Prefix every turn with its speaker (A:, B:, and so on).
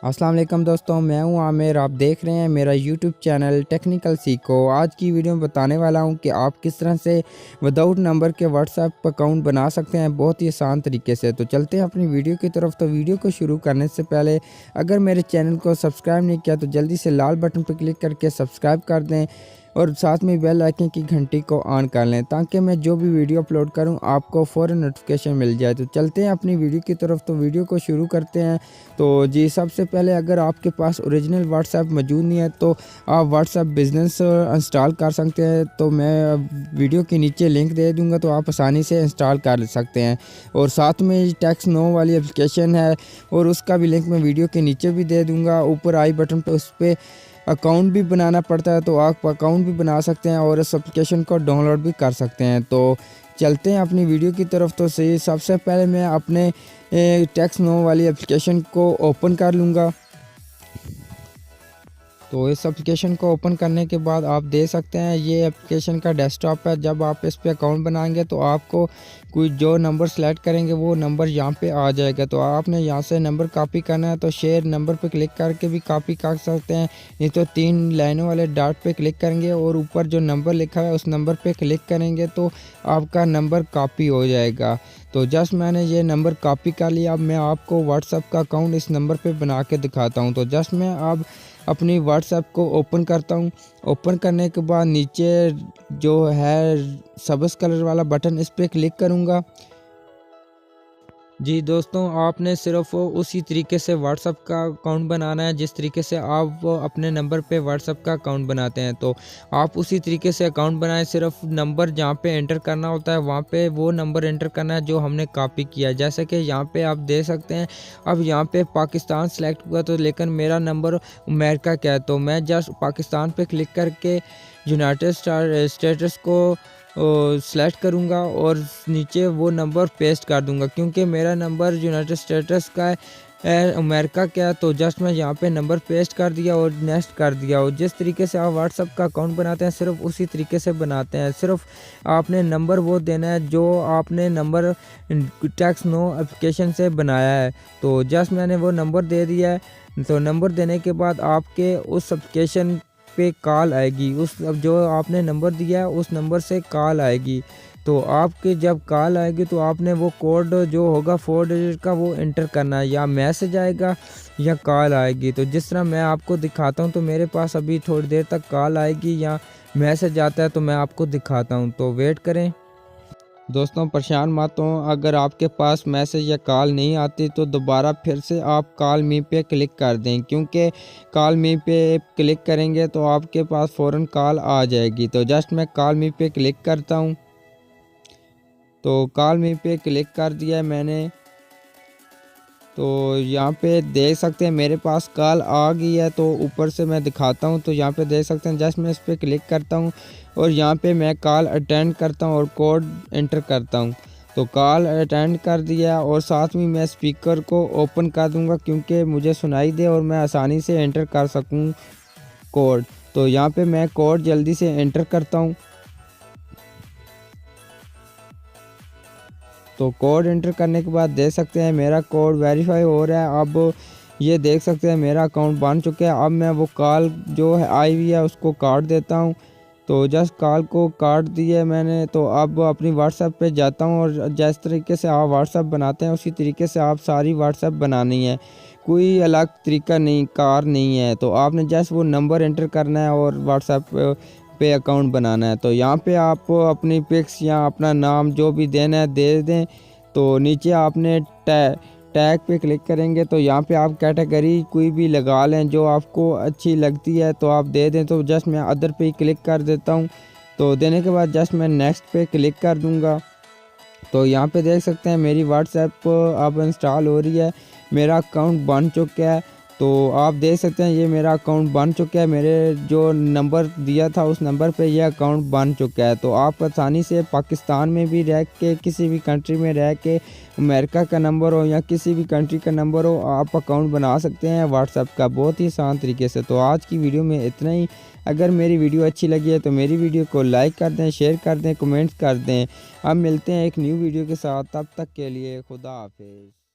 A: अस्सलाम वालेकुम दोस्तों, मैं हूं आमिर। आप देख रहे हैं मेरा यूट्यूब चैनल टेक्निकल सीखो। आज की वीडियो में बताने वाला हूं कि आप किस तरह से विदाउट नंबर के व्हाट्सएप अकाउंट बना सकते हैं बहुत ही आसान तरीके से। तो चलते हैं अपनी वीडियो की तरफ। तो वीडियो को शुरू करने से पहले अगर मेरे चैनल को सब्सक्राइब नहीं किया तो जल्दी से लाल बटन पर क्लिक करके सब्सक्राइब कर दें और साथ में बेल आइकन की घंटी को ऑन कर लें ताकि मैं जो भी वीडियो अपलोड करूं आपको फ़ौरन नोटिफिकेशन मिल जाए। तो चलते हैं अपनी वीडियो की तरफ। तो वीडियो को शुरू करते हैं। तो जी, सबसे पहले अगर आपके पास ओरिजिनल व्हाट्सएप मौजूद नहीं है तो आप व्हाट्सएप बिज़नेस इंस्टॉल कर सकते हैं। तो मैं वीडियो के नीचे लिंक दे दूंगा तो आप आसानी से इंस्टॉल कर सकते हैं। और साथ में टेक्स्ट नो वाली एप्लीकेशन है और उसका भी लिंक मैं वीडियो के नीचे भी दे दूंगा। ऊपर आई बटन पर उस पर अकाउंट भी बनाना पड़ता है, तो आप अकाउंट भी बना सकते हैं और इस एप्लीकेशन को डाउनलोड भी कर सकते हैं। तो चलते हैं अपनी वीडियो की तरफ। तो सही, सबसे पहले मैं अपने टेक्स्ट नो वाली एप्लीकेशन को ओपन कर लूँगा। तो इस एप्लीकेशन को ओपन करने के बाद आप देख सकते हैं ये एप्लीकेशन का डेस्कटॉप है। जब आप इस पे अकाउंट बनाएंगे तो आपको कोई जो नंबर सेलेक्ट करेंगे वो नंबर यहाँ पे आ जाएगा। तो आपने यहाँ से नंबर कॉपी करना है तो शेयर नंबर पे क्लिक करके भी कॉपी कर सकते हैं, नहीं तो 3 लाइनों वाले डॉट पे क्लिक करेंगे और ऊपर जो नंबर लिखा है उस नंबर पे क्लिक करेंगे तो आपका नंबर कॉपी हो जाएगा। तो जस्ट मैंने ये नंबर कॉपी कर लिया। अब मैं आपको व्हाट्सएप का अकाउंट इस नंबर पे बना के दिखाता हूँ। तो जस्ट मैं अब अपनी व्हाट्सएप को ओपन करता हूँ। ओपन करने के बाद नीचे जो है सब्ज़ कलर वाला बटन, इस पर क्लिक करूँगा। जी दोस्तों, आपने सिर्फ उसी तरीके से व्हाट्सएप का अकाउंट बनाना है जिस तरीके से आप अपने नंबर पे व्हाट्सएप का अकाउंट बनाते हैं। तो आप उसी तरीके से अकाउंट बनाएं। सिर्फ नंबर जहाँ पे एंटर करना होता है वहाँ पे वो नंबर एंटर करना है जो हमने कॉपी किया है। जैसे कि यहाँ पे आप देख सकते हैं अब यहाँ पे पाकिस्तान सेलेक्ट हुआ, तो लेकिन मेरा नंबर अमेरिका का है। तो मैं जस्ट पाकिस्तान पे क्लिक करके यूनाइटेड स्टेट्स को सेलेक्ट करूँगा और नीचे वो नंबर पेस्ट कर दूँगा। क्योंकि मेरा नंबर यूनाइटेड स्टेट्स का है, अमेरिका का, तो जस्ट मैं यहाँ पे नंबर पेस्ट कर दिया और नेक्स्ट कर दिया। और जिस तरीके से आप व्हाट्सएप का अकाउंट बनाते हैं सिर्फ उसी तरीके से बनाते हैं। सिर्फ आपने नंबर वो देना है जो आपने नंबर टेक्स्ट नो एप्लीकेशन से बनाया है। तो जस्ट मैंने वो नंबर दे दिया है। तो नंबर देने के बाद आपके उस एप्लीकेशन पे कॉल आएगी, उस अब जो आपने नंबर दिया है उस नंबर से कॉल आएगी। तो आपके जब कॉल आएगी तो आपने वो कोड जो होगा 4 डिजिट का वो एंटर करना है, या मैसेज आएगा या कॉल आएगी। तो जिस तरह मैं आपको दिखाता हूँ, तो मेरे पास अभी थोड़ी देर तक कॉल आएगी या मैसेज आता है तो मैं आपको दिखाता हूँ। तो वेट करें दोस्तों, परेशान मत हो। अगर आपके पास मैसेज या कॉल नहीं आती तो दोबारा फिर से आप कॉल मी पे क्लिक कर दें, क्योंकि कॉल मी पे क्लिक करेंगे तो आपके पास फ़ौरन कॉल आ जाएगी। तो जस्ट मैं कॉल मी पे क्लिक करता हूँ। तो कॉल मी पे क्लिक कर दिया है मैंने। तो यहाँ पे देख सकते हैं मेरे पास कॉल आ गई है। तो ऊपर से मैं दिखाता हूँ। तो यहाँ पे देख सकते हैं जस्ट मैं इस पर क्लिक करता हूँ और यहाँ पे मैं कॉल अटेंड करता हूँ और कोड एंटर करता हूँ। तो कॉल अटेंड कर दिया और साथ में मैं स्पीकर को ओपन कर दूँगा क्योंकि मुझे सुनाई दे और मैं आसानी से एंटर कर सकूँ कोड। तो यहाँ पे मैं कोड जल्दी से एंटर करता हूँ। तो कोड एंटर करने के बाद देख सकते हैं मेरा कोड वेरीफाई हो रहा है। अब ये देख सकते हैं मेरा अकाउंट बन चुका है। अब मैं वो कॉल जो है आई हुई है उसको काट देता हूँ। तो जस्ट कॉल को काट दिया मैंने। तो अब अपनी व्हाट्सएप पे जाता हूँ और जिस तरीके से आप व्हाट्सएप बनाते हैं उसी तरीके से आप सारी व्हाट्सएप बनानी है, कोई अलग तरीका नहीं, कार नहीं है। तो आपने जस्ट वो नंबर एंटर करना है और व्हाट्सएप पे अकाउंट बनाना है। तो यहाँ पे आप अपनी पिक्स या अपना नाम जो भी देना है दे दें। तो नीचे आपने टैग पे क्लिक करेंगे तो यहाँ पे आप कैटेगरी कोई भी लगा लें जो आपको अच्छी लगती है तो आप दे दें। तो जस्ट मैं अदर पे क्लिक कर देता हूँ। तो देने के बाद जस्ट मैं नेक्स्ट पे क्लिक कर दूँगा। तो यहाँ पे देख सकते हैं मेरी व्हाट्सएप अब इंस्टॉल हो रही है, मेरा अकाउंट बन चुका है। तो आप देख सकते हैं ये मेरा अकाउंट बन चुका है। मेरे जो नंबर दिया था उस नंबर पे ये अकाउंट बन चुका है। तो आप आसानी से पाकिस्तान में भी रह के, किसी भी कंट्री में रह के, अमेरिका का नंबर हो या किसी भी कंट्री का नंबर हो, आप अकाउंट बना सकते हैं व्हाट्सएप का बहुत ही आसान तरीके से। तो आज की वीडियो में इतना ही। अगर मेरी वीडियो अच्छी लगी है तो मेरी वीडियो को लाइक कर दें, शेयर कर दें, कमेंट्स कर दें। अब मिलते हैं एक न्यू वीडियो के साथ, तब तक के लिए खुदा हाफिज़।